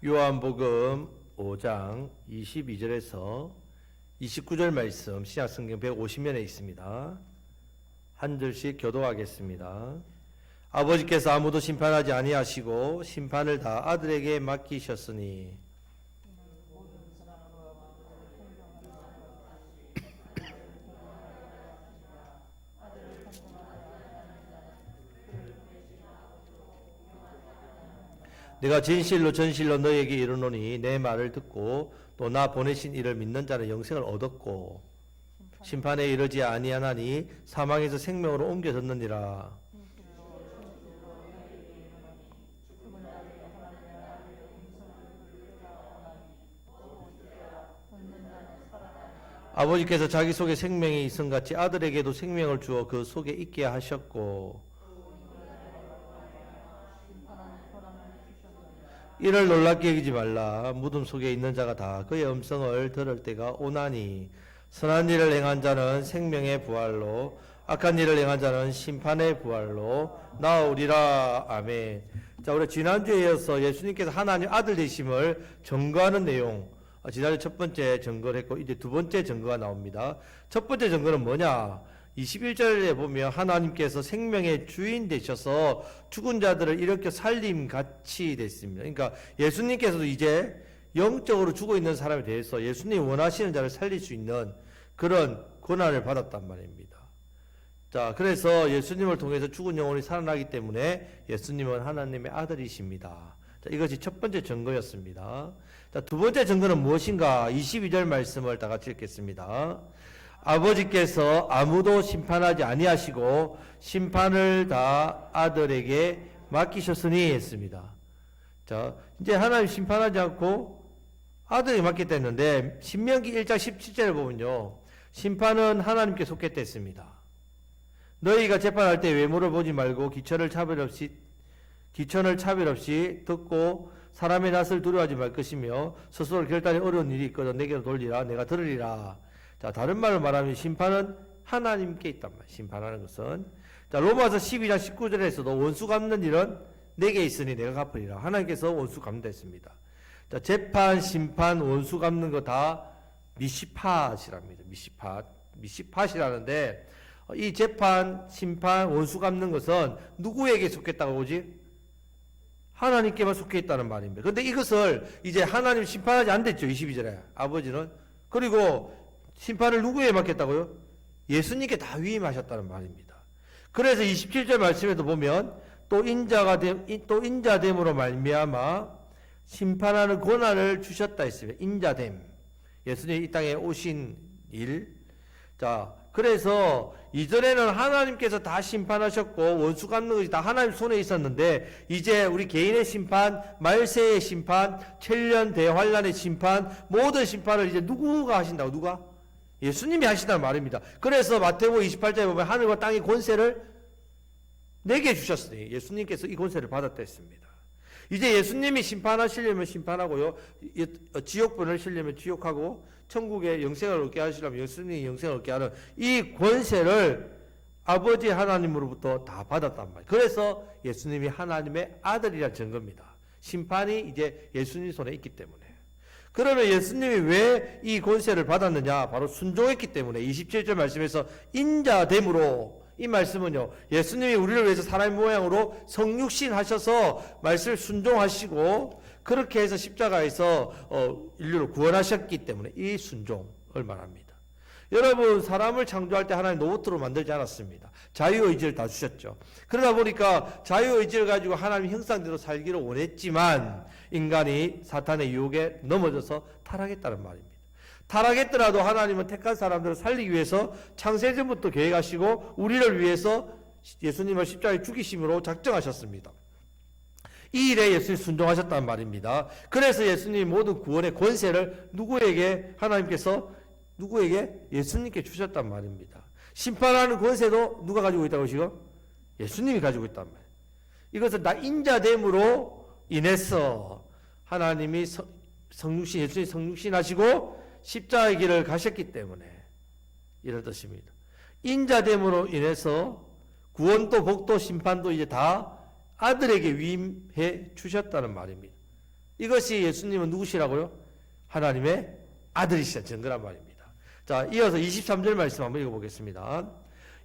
요한복음 5장 22절에서 29절 말씀 신약성경 150면에 있습니다. 한 절씩 교도하겠습니다. 아버지께서 아무도 심판하지 아니하시고 심판을 다 아들에게 맡기셨으니 내가 진실로 너에게 이르노니 내 말을 듣고 또 나 보내신 이를 믿는 자는 영생을 얻었고 심판에 이르지 아니하나니 사망에서 생명으로 옮겨졌느니라. 아버지께서 자기 속에 생명이 있음같이 아들에게도 생명을 주어 그 속에 있게 하셨고 이를 놀랍게 여기지 말라. 무덤 속에 있는 자가 다 그의 음성을 들을 때가 오나니 선한 일을 행한 자는 생명의 부활로 악한 일을 행한 자는 심판의 부활로 나오리라. 아멘. 자, 우리 지난주에 이어서 예수님께서 하나님 아들 되심을 증거하는 내용, 지난주 첫 번째 증거를 했고 이제 두 번째 증거가 나옵니다. 첫 번째 증거는 뭐냐? 21절에 보면 하나님께서 생명의 주인 되셔서 죽은 자들을 일으켜 살림 같이 됐습니다. 그러니까 예수님께서도 이제 영적으로 죽어 있는 사람에 대해서 예수님이 원하시는 자를 살릴 수 있는 그런 권한을 받았단 말입니다. 자, 그래서 예수님을 통해서 죽은 영혼이 살아나기 때문에 예수님은 하나님의 아들이십니다. 자, 이것이 첫 번째 증거였습니다. 자, 두 번째 증거는 무엇인가? 22절 말씀을 다 같이 읽겠습니다. 아버지께서 아무도 심판하지 아니하시고 심판을 다 아들에게 맡기셨으니 했습니다. 자, 이제 하나님 심판하지 않고 아들에게 맡겼다 했는데 신명기 1장 17절을 보면요. 심판은 하나님께 속했다 했습니다. 너희가 재판할 때 외모를 보지 말고 기천을 차별 없이 듣고 사람의 낯을 두려워하지 말 것이며 스스로 결단이 어려운 일이 있거든 내게로 돌리라. 내가 들으리라. 자, 다른 말로 말하면 심판은 하나님께 있단 말이에요. 심판하는 것은. 자, 로마서 12장 19절에서도 원수 갚는 일은 내게 있으니 내가 갚으리라. 하나님께서 원수 갚는다 했습니다. 자, 재판, 심판, 원수 갚는 거 다 미시팟이랍니다. 미시팟이라는데 이 재판, 심판, 원수 갚는 것은 누구에게 속했다고 보지? 하나님께만 속해 있다는 말입니다. 그런데 이것을 이제 하나님 심판하지 않았죠. 22절에 아버지는. 그리고 심판을 누구에게 맡겼다고요? 예수님께 다 위임하셨다는 말입니다. 그래서 27절 말씀에도 보면 또 인자됨으로 말미암아 심판하는 권한을 주셨다 했습니다. 인자됨. 예수님이 이 땅에 오신 일. 자, 그래서 이전에는 하나님께서 다 심판하셨고 원수 갚는 것이 다 하나님 손에 있었는데 이제 우리 개인의 심판, 말세의 심판, 천년 대환란의 심판, 모든 심판을 이제 누구가 하신다고? 누가? 예수님이 하신다는 말입니다. 그래서 마태복음 28장에 보면 하늘과 땅의 권세를 내게 주셨으니 예수님께서 이 권세를 받았다 했습니다. 이제 예수님이 심판하시려면 심판하고요. 지옥 보내시려면 지옥하고 천국에 영생을 얻게 하시려면 예수님이 영생을 얻게 하는 이 권세를 아버지 하나님으로부터 다 받았단 말이에요. 그래서 예수님이 하나님의 아들이라는 증거입니다. 심판이 이제 예수님 손에 있기 때문에. 그러면 예수님이 왜 이 권세를 받았느냐? 바로 순종했기 때문에 27절 말씀에서 인자됨으로 이 말씀은요. 예수님이 우리를 위해서 사람의 모양으로 성육신 하셔서 말씀을 순종하시고 그렇게 해서 십자가에서 인류를 구원하셨기 때문에 이 순종을 말합니다. 여러분 사람을 창조할 때 하나님 로봇으로 만들지 않았습니다. 자유의지를 다 주셨죠. 그러다 보니까 자유의지를 가지고 하나님 형상대로 살기를 원했지만 인간이 사탄의 유혹에 넘어져서 타락했다는 말입니다. 타락했더라도 하나님은 택한 사람들을 살리기 위해서 창세전부터 계획하시고 우리를 위해서 예수님을 십자가에 죽이심으로 작정하셨습니다. 이 일에 예수님이 순종하셨단 말입니다. 그래서 예수님이 모든 구원의 권세를 누구에게? 예수님께 주셨단 말입니다. 심판하는 권세도 누가 가지고 있다고 지금? 예수님이 가지고 있단 말이에요. 이것은 다 인자됨으로 인해서 하나님이 예수님이 성육신 하시고 십자가의 길을 가셨기 때문에 이런 뜻입니다. 인자됨으로 인해서 구원도 복도 심판도 이제 다 아들에게 위임해 주셨다는 말입니다. 이것이 예수님은 누구시라고요? 하나님의 아들이시라는 증거란 말입니다. 자, 이어서 23절 말씀 한번 읽어보겠습니다.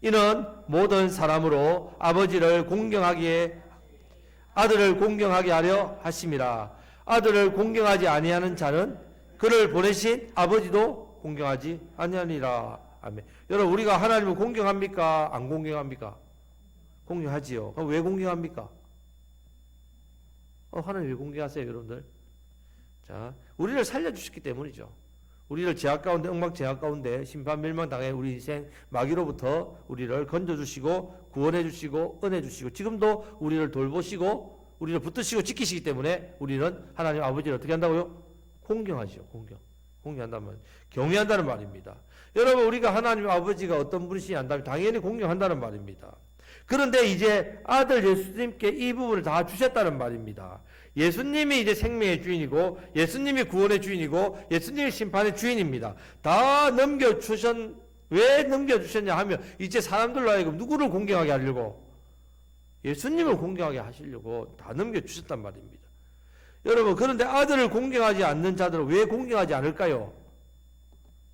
이는 모든 사람으로 아버지를 공경하기에 아들을 공경하게 하려 하심이라. 아들을 공경하지 아니하는 자는 그를 보내신 아버지도 공경하지 아니하니라. 아멘. 여러분, 우리가 하나님을 공경합니까? 안 공경합니까? 공경하지요. 그럼 왜 공경합니까? 하나님 왜 공경하세요, 여러분들? 자, 우리를 살려주셨기 때문이죠. 우리를 죄악 가운데, 엉망죄악 가운데 심판 멸망당해 우리 인생 마귀로부터 우리를 건져주시고 구원해주시고 은혜주시고 지금도 우리를 돌보시고 우리를 붙드시고 지키시기 때문에 우리는 하나님 아버지를 어떻게 한다고요? 공경하죠. 공경한다는 말, 경외한다는 말입니다. 여러분, 우리가 하나님 아버지가 어떤 분이시냐 한다면 당연히 공경한다는 말입니다. 그런데 이제 아들 예수님께 이 부분을 다 주셨다는 말입니다. 예수님이 이제 생명의 주인이고 예수님이 구원의 주인이고 예수님이 심판의 주인입니다. 다 왜 넘겨주셨냐 하면 이제 사람들로 하여금 누구를 공경하게 하려고? 예수님을 공경하게 하시려고 다 넘겨주셨단 말입니다. 여러분, 그런데 아들을 공경하지 않는 자들은 왜 공경하지 않을까요?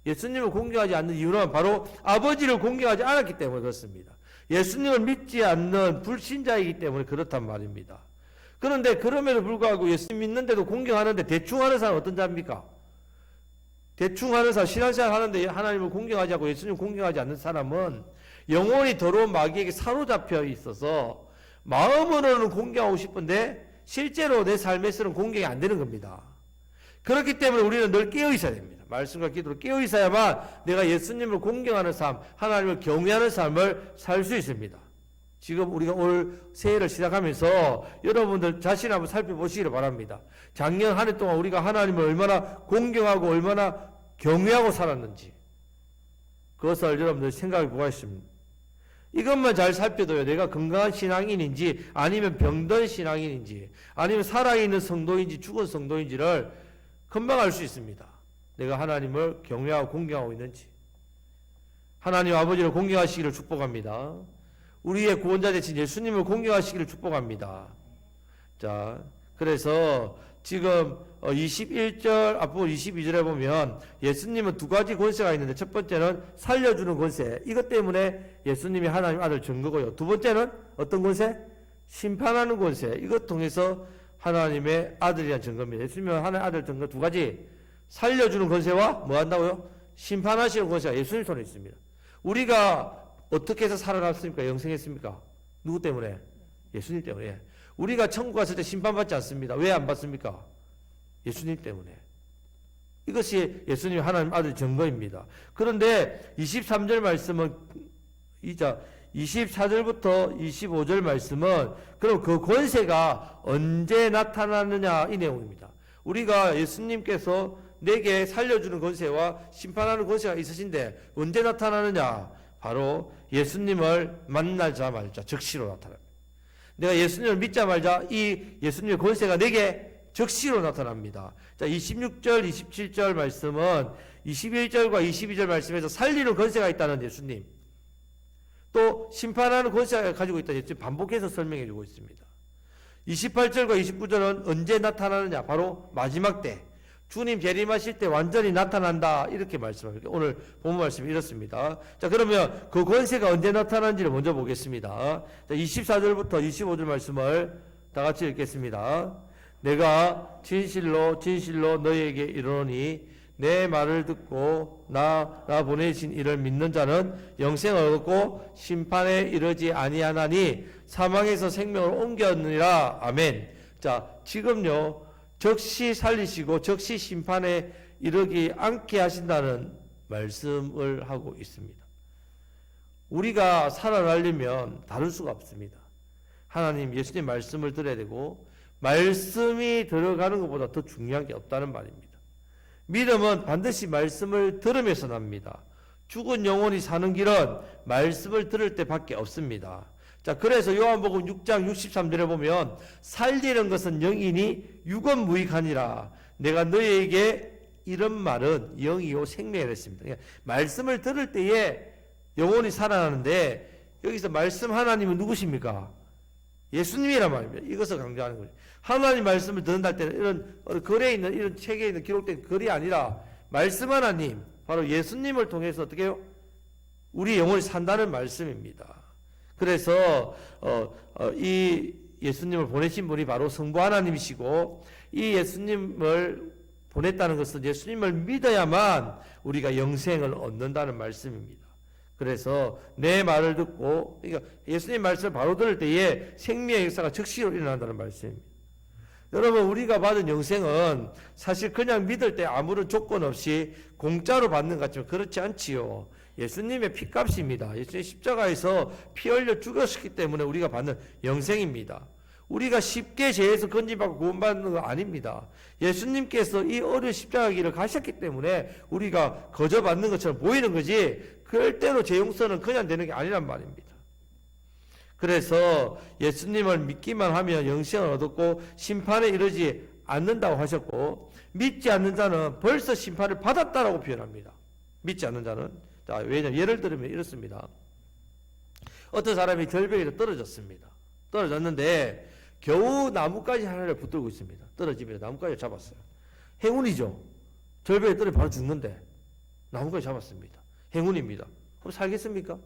예수님을 공경하지 않는 이유는 바로 아버지를 공경하지 않았기 때문에 그렇습니다. 예수님을 믿지 않는 불신자이기 때문에 그렇단 말입니다. 그런데 그럼에도 불구하고 예수님 믿는데도 공경하는데 대충 하는 사람은 어떤 자입니까? 대충 하는 사람, 신앙생활 하는데 하나님을 공경하지 않고 예수님을 공경하지 않는 사람은 영혼이 더러운 마귀에게 사로잡혀 있어서 마음으로는 공경하고 싶은데 실제로 내 삶에서는 공경이 안 되는 겁니다. 그렇기 때문에 우리는 늘 깨어 있어야 됩니다. 말씀과 기도로 깨어 있어야만 내가 예수님을 공경하는 삶, 하나님을 경외하는 삶을 살 수 있습니다. 지금 우리가 올 새해를 시작하면서 여러분들 자신 한번 살펴보시기를 바랍니다. 작년 한 해 동안 우리가 하나님을 얼마나 공경하고 얼마나 경외하고 살았는지 그것을 여러분들 생각해 보겠습니다. 이것만 잘 살펴도요, 내가 건강한 신앙인인지 아니면 병든 신앙인인지 아니면 살아있는 성도인지 죽은 성도인지를 금방 알 수 있습니다. 내가 하나님을 경외하고 공경하고 있는지. 하나님 아버지를 공경하시기를 축복합니다. 우리의 구원자 되신 예수님을 공경하시기를 축복합니다. 자, 그래서 지금 21절 앞부분 22절에 보면 예수님은 두 가지 권세가 있는데 첫 번째는 살려주는 권세. 이것 때문에 예수님이 하나님 아들 증거고요. 두 번째는 어떤 권세? 심판하는 권세. 이것 통해서 하나님의 아들이란 증거입니다. 예수님은 하나님의 아들 증거 두 가지. 살려주는 권세와 뭐 한다고요? 심판하시는 권세가 예수님 손에 있습니다. 우리가 어떻게 해서 살아났습니까? 영생했습니까? 누구 때문에? 예수님 때문에. 우리가 천국 갔을 때 심판받지 않습니다. 왜 안 받습니까? 예수님 때문에. 이것이 예수님 하나님 아들 증거입니다. 그런데 23절 말씀은 24절부터 25절 말씀은 그럼 그 권세가 언제 나타나느냐 이 내용입니다. 우리가 예수님께서 내게 살려주는 권세와 심판하는 권세가 있으신데 언제 나타나느냐? 바로 예수님을 만나자마자 즉시로 나타납니다. 내가 예수님을 믿자마자 이 예수님의 권세가 내게 즉시로 나타납니다. 자, 26절, 27절 말씀은 21절과 22절 말씀에서 살리는 권세가 있다는 예수님, 또 심판하는 권세가 가지고 있다는 예수님 반복해서 설명해 주고 있습니다. 28절과 29절은 언제 나타나느냐? 바로 마지막 때 주님 재림하실 때 완전히 나타난다 이렇게 말씀합니다. 오늘 본문 말씀이 이렇습니다. 자, 그러면 그 권세가 언제 나타나는지를 먼저 보겠습니다. 자, 24절부터 25절 말씀을 다 같이 읽겠습니다. 내가 진실로 진실로 너희에게 이르노니 내 말을 듣고 나 보내신 이를 믿는 자는 영생을 얻고 심판에 이르지 아니하나니 사망에서 생명을 옮겼느니라. 아멘. 자, 지금요 즉시 살리시고 즉시 심판에 이르지 않게 하신다는 말씀을 하고 있습니다. 우리가 살아나려면 다를 수가 없습니다. 하나님 예수님 말씀을 들어야 되고 말씀이 들어가는 것보다 더 중요한 게 없다는 말입니다. 믿음은 반드시 말씀을 들으면서 납니다. 죽은 영혼이 사는 길은 말씀을 들을 때밖에 없습니다. 자, 그래서 요한복음 6장 63절에 보면 살리는 것은 영이니 육은 무익하니라. 내가 너희에게 이런 말은 영이요 생명이라 했습니다. 그러니까 말씀을 들을 때에 영혼이 살아나는데 여기서 말씀 하나님은 누구십니까? 예수님이란 말입니다. 이것을 강조하는 거죠. 하나님 말씀을 듣는다 할 때는 이런 글에 있는 이런 책에 있는 기록된 글이 아니라 말씀 하나님, 바로 예수님을 통해서 어떻게 해요? 우리 영혼이 산다는 말씀입니다. 그래서 이 예수님을 보내신 분이 바로 성부 하나님이시고, 이 예수님을 보냈다는 것은 예수님을 믿어야만 우리가 영생을 얻는다는 말씀입니다. 그래서 내 말을 듣고, 그러니까 예수님 말씀을 바로 들을 때에 생명의 역사가 즉시로 일어난다는 말씀입니다. 여러분, 우리가 받은 영생은 사실 그냥 믿을 때 아무런 조건 없이 공짜로 받는 것 같지만 그렇지 않지요. 예수님의 피값입니다. 예수님 십자가에서 피 흘려 죽었기 때문에 우리가 받는 영생입니다. 우리가 쉽게 죄에서 건진받고 구원받는 거 아닙니다. 예수님께서 이 어려운 십자가 길을 가셨기 때문에 우리가 거저 받는 것처럼 보이는 거지, 그럴 때로 죄 용서는 그냥 되는 게 아니란 말입니다. 그래서 예수님을 믿기만 하면 영생을 얻었고 심판에 이르지 않는다고 하셨고, 믿지 않는 자는 벌써 심판을 받았다라고 표현합니다. 믿지 않는 자는. 자, 왜냐하면 예를 들면 이렇습니다. 어떤 사람이 절벽에서 떨어졌습니다. 떨어졌는데 겨우 나뭇가지 하나를 붙들고 있습니다. 떨어지면 나뭇가지를 잡았어요. 행운이죠. 절벽에 떨어져 바로 죽는데 나뭇가지 잡았습니다. 행운입니다. 그럼 살겠습니까?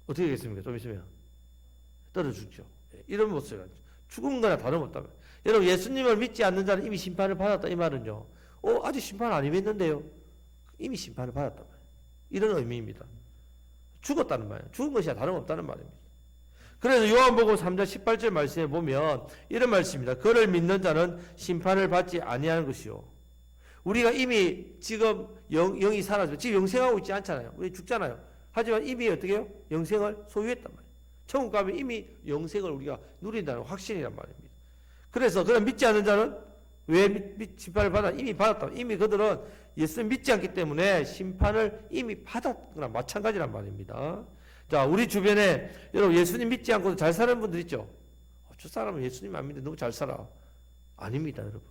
어떻게 되겠습니까? 좀 있으면 떨어져 죽죠. 이런 모습이 죽은 거나 다름없다면, 여러분, 예수님을 믿지 않는 자는 이미 심판을 받았다 이 말은요, 아직 심판 안 임했는데요, 이미 심판을 받았단 말이에요. 이런 의미입니다. 죽었다는 말이에요. 죽은 것이 다름없다는 말입니다. 그래서 요한복음 3장 18절 말씀에 보면 이런 말씀입니다. 그를 믿는 자는 심판을 받지 아니하는 것이요. 우리가 이미 지금 영이 살아서 지금 영생하고 있지 않잖아요. 우리 죽잖아요. 하지만 이미 어떻게 해요? 영생을 소유했단 말이에요. 천국 가면 이미 영생을 우리가 누린다는 확신이란 말입니다. 그래서 그런 믿지 않는 자는 왜 심판을 받아? 이미 받았다. 이미 그들은 예수님 믿지 않기 때문에 심판을 이미 받았거나 마찬가지란 말입니다. 자, 우리 주변에 여러분 예수님 믿지 않고도 잘 사는 분들 있죠? 저 사람은 예수님 안 믿는데 너무 잘 살아. 아닙니다, 여러분.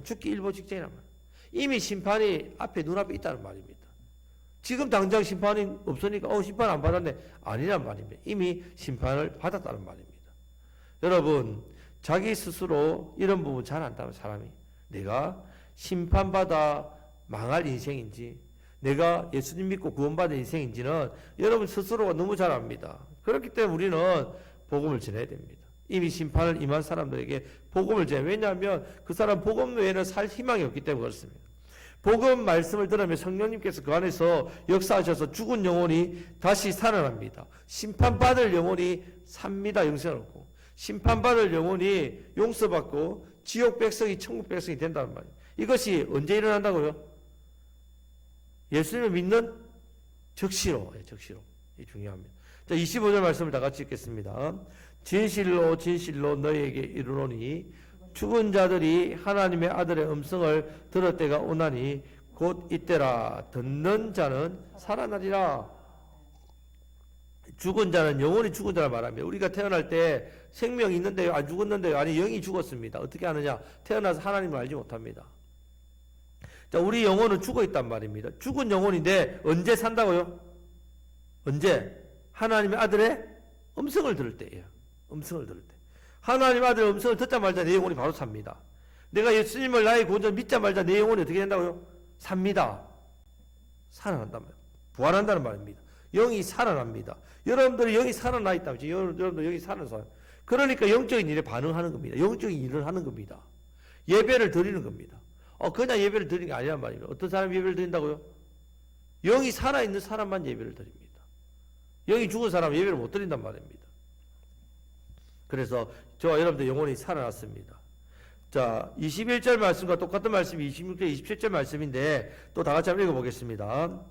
죽기 일보 직전이란 말이에요. 이미 심판이 앞에 눈앞에 있다는 말입니다. 지금 당장 심판이 없으니까 심판 안 받았네. 아니란 말입니다. 이미 심판을 받았다는 말입니다. 여러분, 자기 스스로 이런 부분 잘 안다면 사람이 내가 심판받아 망할 인생인지 내가 예수님 믿고 구원받은 인생인지는 여러분 스스로가 너무 잘 압니다. 그렇기 때문에 우리는 복음을 전해야 됩니다. 이미 심판을 임한 사람들에게 복음을 전해야 됩니다. 왜냐하면 그 사람 복음 외에는 살 희망이 없기 때문에 그렇습니다. 복음 말씀을 들으면 성령님께서 그 안에서 역사하셔서 죽은 영혼이 다시 살아납니다. 심판받을 영혼이 삽니다. 영생을 얻고. 심판받을 영혼이 용서받고 지옥 백성이 천국 백성이 된다는 말이에요. 이것이 언제 일어난다고요? 예수님을 믿는 적시로. 적시로. 이 중요합니다. 자, 25절 말씀을 다 같이 읽겠습니다. 진실로 진실로 너희에게 이르노니 죽은 자들이 하나님의 아들의 음성을 들을 때가 오나니 곧 이때라. 듣는 자는 살아나리라. 죽은 자는 영원히 죽은 자를 말합니다. 우리가 태어날 때 생명이 있는데요, 안 죽었는데요, 아니 영이 죽었습니다. 어떻게 하느냐? 태어나서 하나님을 알지 못합니다. 자, 우리 영혼은 죽어 있단 말입니다. 죽은 영혼인데 언제 산다고요? 언제? 하나님의 아들의 음성을 들을 때예요. 음성을 들을 때. 하나님 아들의 음성을 듣자마자 내 영혼이 바로 삽니다. 내가 예수님을 나의 구원자 믿자마자 내 영혼이 어떻게 된다고요? 삽니다. 살아난단 말이에요. 부활한다는 말입니다. 영이 살아납니다. 여러분들이 영이 살아나 있다면 여러분들 영이 살아나서 그러니까 영적인 일에 반응하는 겁니다. 영적인 일을 하는 겁니다. 예배를 드리는 겁니다. 그냥 예배를 드리는 게 아니란 말입니다. 어떤 사람이 예배를 드린다고요? 영이 살아있는 사람만 예배를 드립니다. 영이 죽은 사람은 예배를 못 드린단 말입니다. 그래서 저와 여러분들 영혼이 살아났습니다. 자, 21절 말씀과 똑같은 말씀이 26절, 27절 말씀인데 또 다 같이 한번 읽어보겠습니다.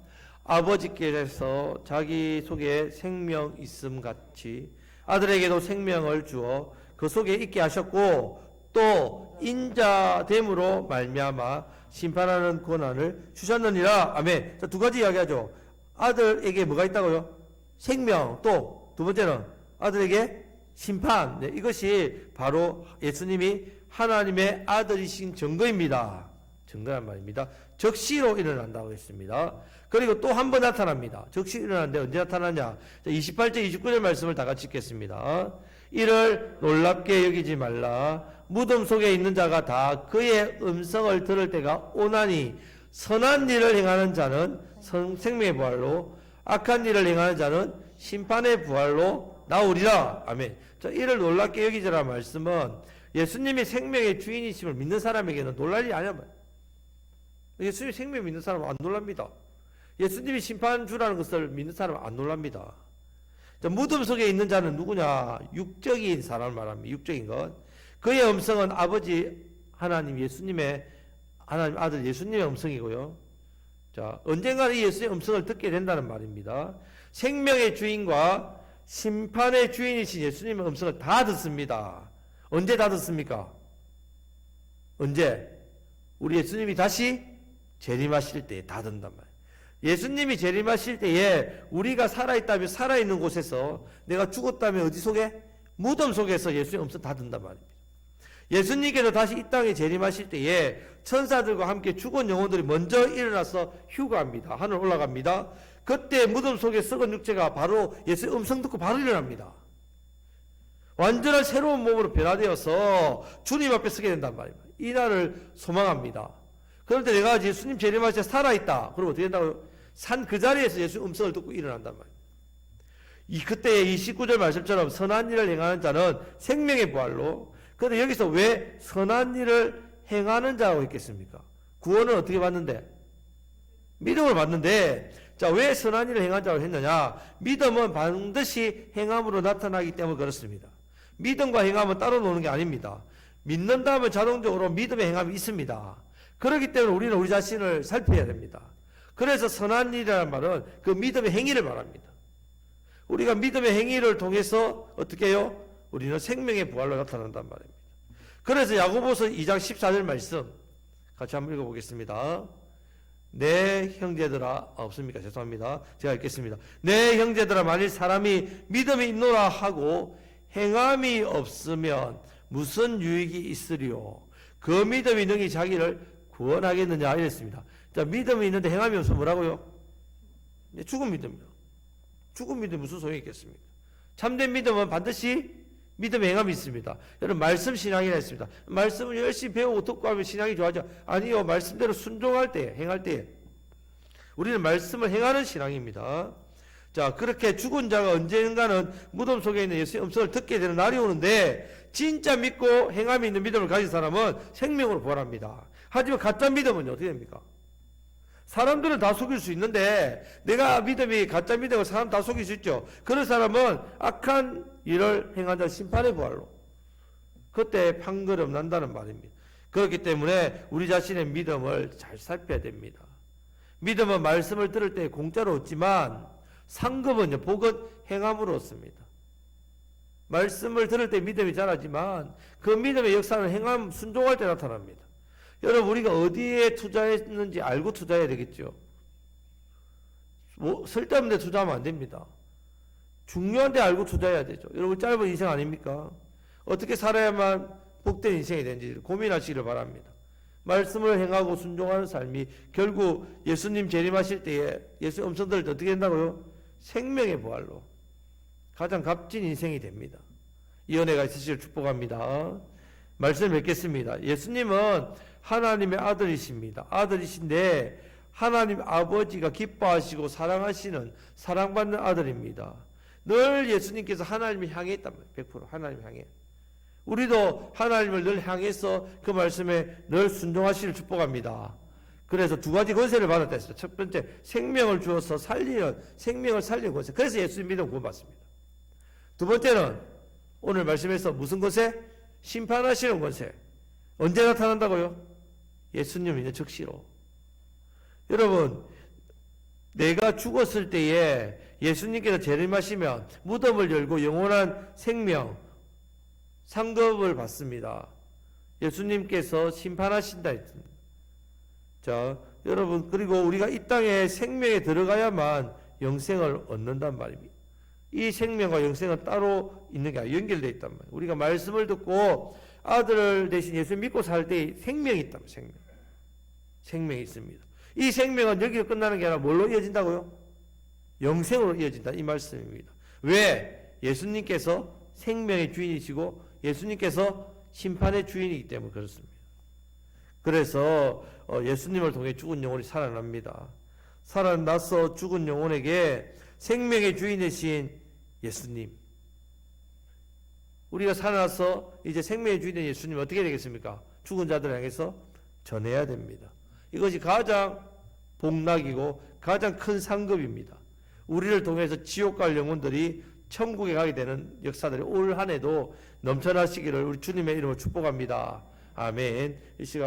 아버지께서 자기 속에 생명 있음 같이 아들에게도 생명을 주어 그 속에 있게 하셨고 또 인자됨으로 말미암아 심판하는 권한을 주셨느니라. 아멘. 자, 두 가지 이야기하죠. 아들에게 뭐가 있다고요? 생명. 또 두 번째는 아들에게 심판. 네, 이것이 바로 예수님이 하나님의 아들이신 증거입니다. 증거란 말입니다. 적시로 일어난다고 했습니다. 그리고 또 한 번 나타납니다. 적시로 일어나는데 언제 나타나냐? 28절 29절 말씀을 다 같이 읽겠습니다. 이를 놀랍게 여기지 말라. 무덤 속에 있는 자가 다 그의 음성을 들을 때가 오나니 선한 일을 행하는 자는 생명의 부활로, 악한 일을 행하는 자는 심판의 부활로 나오리라. 아멘. 자, 이를 놀랍게 여기지라 말씀은 예수님이 생명의 주인이심을 믿는 사람에게는 놀랄 일이 아니야. 예수님이 생명 믿는 사람은 안 놀랍니다. 예수님이 심판주라는 것을 믿는 사람은 안 놀랍니다. 자, 무덤 속에 있는 자는 누구냐? 육적인 사람을 말합니다. 육적인 것. 그의 음성은 아버지 하나님 예수님의, 하나님 아들 예수님의 음성이고요. 자, 언젠가는 이 예수님의 음성을 듣게 된다는 말입니다. 생명의 주인과 심판의 주인이신 예수님의 음성을 다 듣습니다. 언제 다 듣습니까? 언제? 우리 예수님이 다시 재림하실 때 다 듣는단 말이에요. 예수님이 재림하실 때에 우리가 살아있다면 살아있는 곳에서, 내가 죽었다면 어디 속에? 무덤 속에서 예수님의 음성 다 듣는단 말입니다. 예수님께서 다시 이 땅에 재림하실 때에 천사들과 함께 죽은 영혼들이 먼저 일어나서 휴가합니다. 하늘 올라갑니다. 그때 무덤 속에 썩은 육체가 바로 예수의 음성 듣고 바로 일어납니다. 완전한 새로운 몸으로 변화되어서 주님 앞에 서게 된단 말입니다. 이 날을 소망합니다. 그런데 내가 예수님 재림하실 때 살아있다. 그럼 어떻게 된다고요? 산 그 자리에서 예수의 음성을 듣고 일어난단 말이에요. 그때 이 19절 말씀처럼 선한 일을 행하는 자는 생명의 부활로. 그런데 여기서 왜 선한 일을 행하는 자라고 했겠습니까? 구원은 어떻게 받는데? 믿음을 받는데, 자, 왜 선한 일을 행한 자라고 했느냐? 믿음은 반드시 행함으로 나타나기 때문에 그렇습니다. 믿음과 행함은 따로 노는 게 아닙니다. 믿는다면 자동적으로 믿음의 행함이 있습니다. 그렇기 때문에 우리는 우리 자신을 살펴야 됩니다. 그래서 선한 일이라는 말은 그 믿음의 행위를 말합니다. 우리가 믿음의 행위를 통해서 어떻게 해요? 우리는 생명의 부활로 나타난단 말입니다. 그래서 야고보서 2장 14절 말씀 같이 한번 읽어보겠습니다. 내 형제들아, 없습니까? 죄송합니다. 제가 읽겠습니다. 내 형제들아, 만일 사람이 믿음이 있노라 하고 행함이 없으면 무슨 유익이 있으리요? 그 믿음이 능히 자기를 구원하겠느냐 이랬습니다. 자, 믿음이 있는데 행함이 없으면 뭐라고요? 죽은 믿음이요. 죽은 믿음이 무슨 소용이 있겠습니까? 참된 믿음은 반드시 믿음의 행함이 있습니다. 여러분, 말씀 신앙이라 했습니다. 말씀을 열심히 배우고 듣고 하면 신앙이 좋아져? 아니요. 말씀대로 순종할 때, 행할 때 우리는 말씀을 행하는 신앙입니다. 자, 그렇게 죽은 자가 언젠가는 무덤 속에 있는 예수의 음성을 듣게 되는 날이 오는데, 진짜 믿고 행함이 있는 믿음을 가진 사람은 생명으로 부활합니다. 하지만 가짜 믿음은요, 어떻게 됩니까? 사람들은 다 속일 수 있는데, 내가 믿음이 가짜 믿음을 사람 다 속일 수 있죠. 그런 사람은 악한 일을 행한 자 심판의 부활로, 그때 판결은 난다는 말입니다. 그렇기 때문에 우리 자신의 믿음을 잘 살펴야 됩니다. 믿음은 말씀을 들을 때 공짜로 얻지만, 상급은요, 복은 행함으로 얻습니다. 말씀을 들을 때 믿음이 자라지만 그 믿음의 역사는 행함, 순종할 때 나타납니다. 여러분, 우리가 어디에 투자했는지 알고 투자해야 되겠죠. 쓸데없는 데 투자하면 안 됩니다. 중요한 데 알고 투자해야 되죠. 여러분, 짧은 인생 아닙니까? 어떻게 살아야만 복된 인생이 되는지 고민하시기를 바랍니다. 말씀을 행하고 순종하는 삶이 결국 예수님 재림하실 때에 예수의 음성 들을 때 어떻게 된다고요? 생명의 부활로 가장 값진 인생이 됩니다. 이 은혜가 있으시길 축복합니다. 말씀 뵙겠습니다. 예수님은 하나님의 아들이십니다. 아들이신데 하나님 아버지가 기뻐하시고 사랑하시는 사랑받는 아들입니다. 늘 예수님께서 하나님을 향해 있단 말이에요. 100% 하나님을 향해. 우리도 하나님을 늘 향해서 그 말씀에 늘 순종하시길 축복합니다. 그래서 두 가지 권세를 받았다 했어요. 첫 번째, 생명을 주어서 살리는, 생명을 살리는 권세. 그래서 예수님 믿음 구원받습니다. 두 번째는 오늘 말씀에서 무슨 권세? 심판하시는 권세. 언제 나타난다고요? 예수님 믿는 즉시로. 여러분, 내가 죽었을 때에 예수님께서 재림하시면 무덤을 열고 영원한 생명, 상급을 받습니다. 예수님께서 심판하신다 했습니다. 자, 여러분, 그리고 우리가 이 땅에 생명에 들어가야만 영생을 얻는단 말입니다. 이 생명과 영생은 따로 있는 게 아니라 연결되어 있단 말이에요. 우리가 말씀을 듣고 아들 대신 예수 믿고 살 때 생명이 있단 말이에요. 생명. 생명이 있습니다. 이 생명은 여기로 끝나는 게 아니라 뭘로 이어진다고요? 영생으로 이어진다 이 말씀입니다. 왜? 예수님께서 생명의 주인이시고 예수님께서 심판의 주인이기 때문에 그렇습니다. 그래서 예수님을 통해 죽은 영혼이 살아납니다. 살아나서 죽은 영혼에게 생명의 주인이신 예수님, 우리가 살아나서 이제 생명의 주인인 예수님 어떻게 되겠습니까? 죽은 자들 향해서 전해야 됩니다. 이것이 가장 복락이고 가장 큰 상급입니다. 우리를 통해서 지옥 갈 영혼들이 천국에 가게 되는 역사들이 올 한 해도 넘쳐나시기를 우리 주님의 이름으로 축복합니다. 아멘. 이 시간